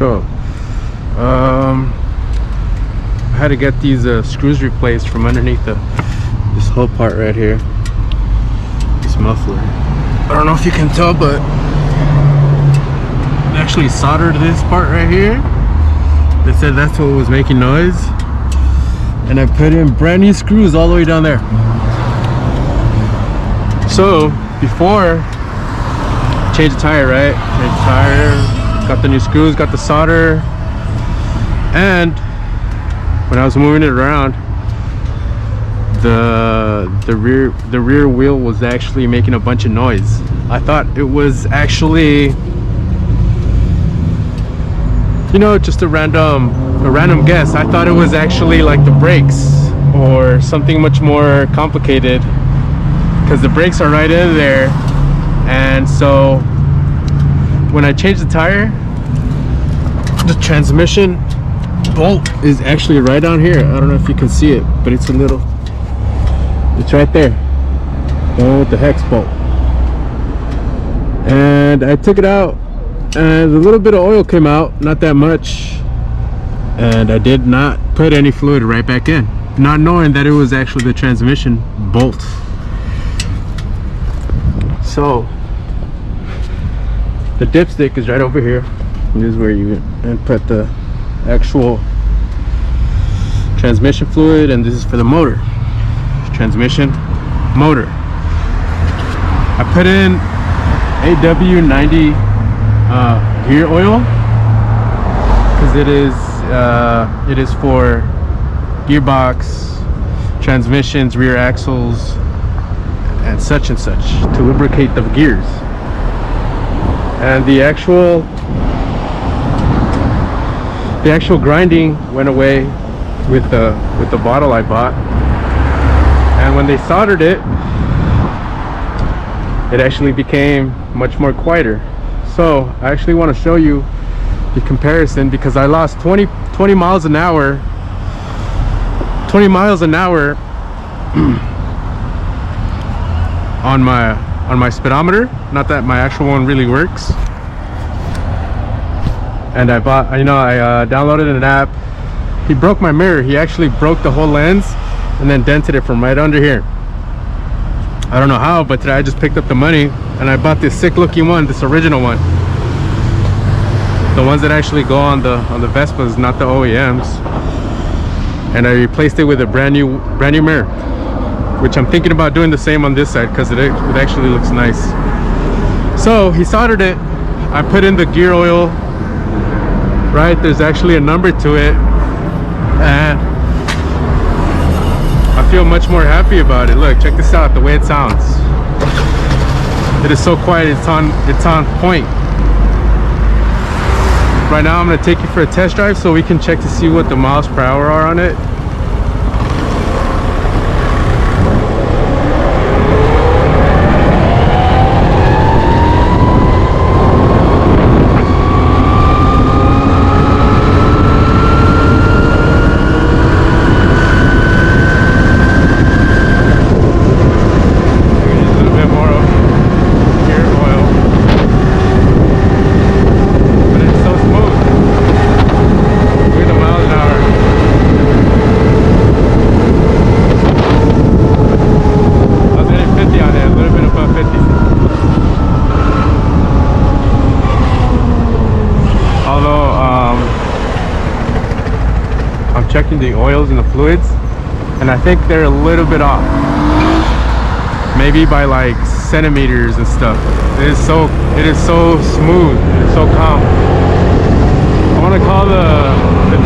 So I had to get these screws replaced from underneath this whole part right here, this muffler. I don't know if you can tell, but I actually soldered this part right here. They said that's what was making noise, and I put in brand new screws all the way down there. So before, change the tire, right? Change the tire, got the new screws, got the solder, and when I was moving it around, the rear wheel was actually making a bunch of noise. I thought it was actually, you know, just a random guess. I thought it was actually like the brakes or something much more complicated, because the brakes are right in there. And so when I changed the tire, the transmission bolt is actually right down here. I don't know if you can see it, but it's right there, the one with the hex bolt. And I took it out, and a little bit of oil came out, not that much, and I did not put any fluid right back in, not knowing that it was actually the transmission bolt. So the dipstick is right over here. This is where you input the actual transmission fluid, and this is for the motor. Transmission, motor. I put in AW90 gear oil because it is for gearbox, transmissions, rear axles, and such, to lubricate the gears. And the actual grinding went away with the bottle I bought. And when they soldered it, it actually became much more quieter. So I actually want to show you the comparison, because I lost 20 miles an hour on my speedometer. Not that my actual one really works. And I downloaded an app. He broke my mirror. He actually broke the whole lens and then dented it from right under here. I don't know how, but today I just picked up the money and I bought this sick looking one, this original one. The ones that actually go on the Vespas, not the OEMs. And I replaced it with a brand new mirror, which I'm thinking about doing the same on this side, because it actually looks nice. So he soldered it. I put in the gear oil, right? There's actually a number to it, and I feel much more happy about it. Look, check this out, the way it sounds. It is so quiet, it's on point. Right now I'm going to take you for a test drive so we can check to see what the miles per hour are on it. Checking the oils and the fluids, and I think they're a little bit off, maybe by like centimeters and stuff. It is so smooth, it's so calm. I want to call the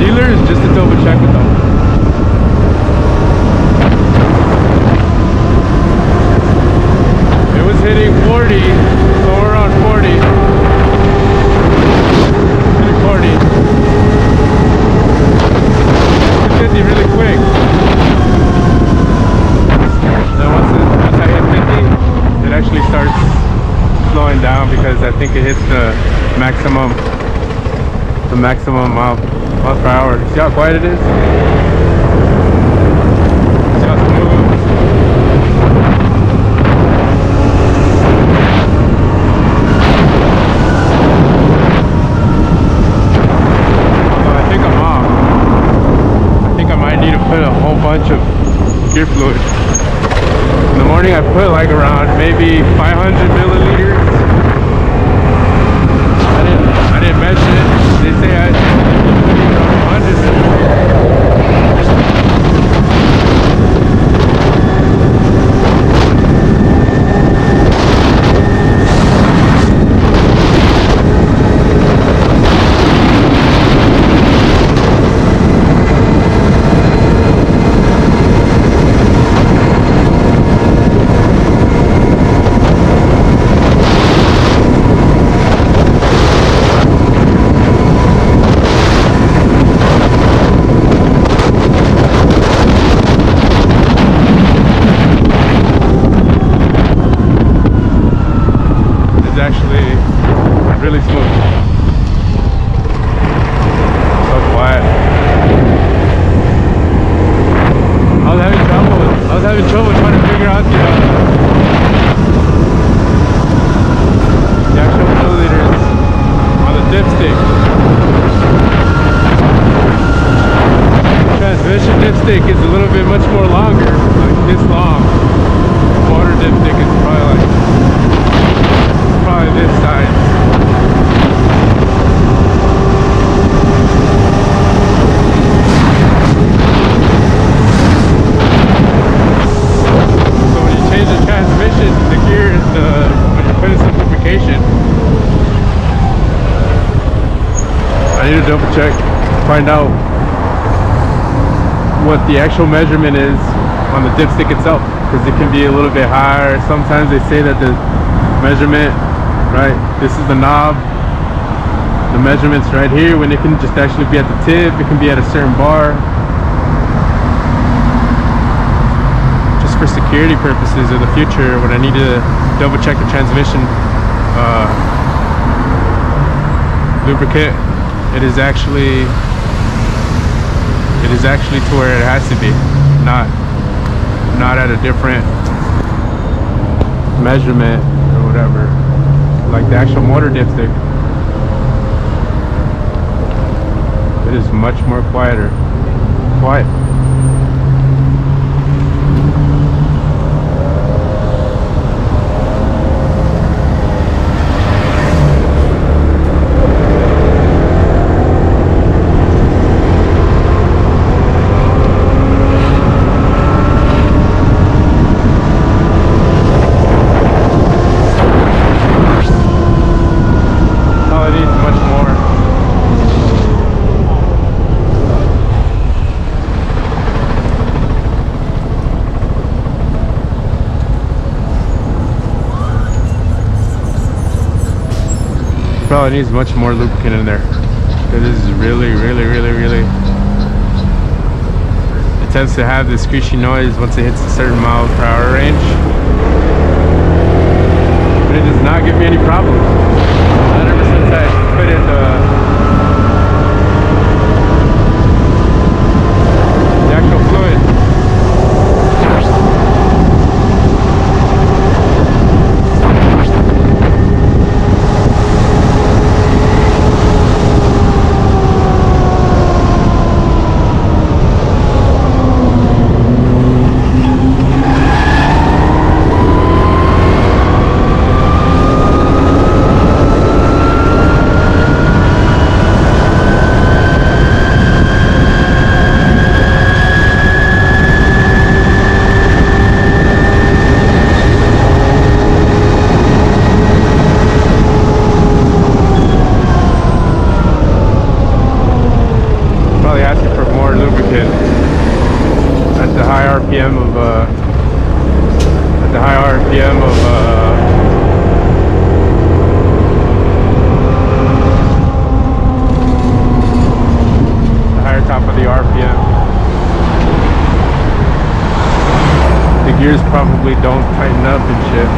dealers just to double check with them. It was hitting 40, so we're on 40. Hitting 40. 50 really quick. Then once I hit 50, it actually starts slowing down, because I think it hits the maximum miles per hour. See how quiet it is? See how smooth? bunch of gear fluid. In the morning I put like around maybe 500 milliliters. I didn't measure it. They say I put even around 100 milliliters. Really smooth. So quiet. I was having trouble trying to figure out the actual milliliters on the dipstick. Transmission dipstick is a little bit much more longer, like this long. Motor dipstick is probably this size. I need to double check, find out what the actual measurement is on the dipstick itself, because it can be a little bit higher. Sometimes they say that the measurement, right, this is the knob, the measurement's right here, when it can just actually be at the tip. It can be at a certain bar. Just for security purposes of the future, when I need to double check the transmission lubricant, it is actually to where it has to be, not at a different measurement or whatever, like the actual motor dipstick. It is much more quiet. Probably needs much more lubricant in there. It is really, it tends to have this screechy noise once it hits a certain mile per hour range, but it does not give me any problems. Not ever since I put in the actual fluid. Gears probably don't tighten up and shit.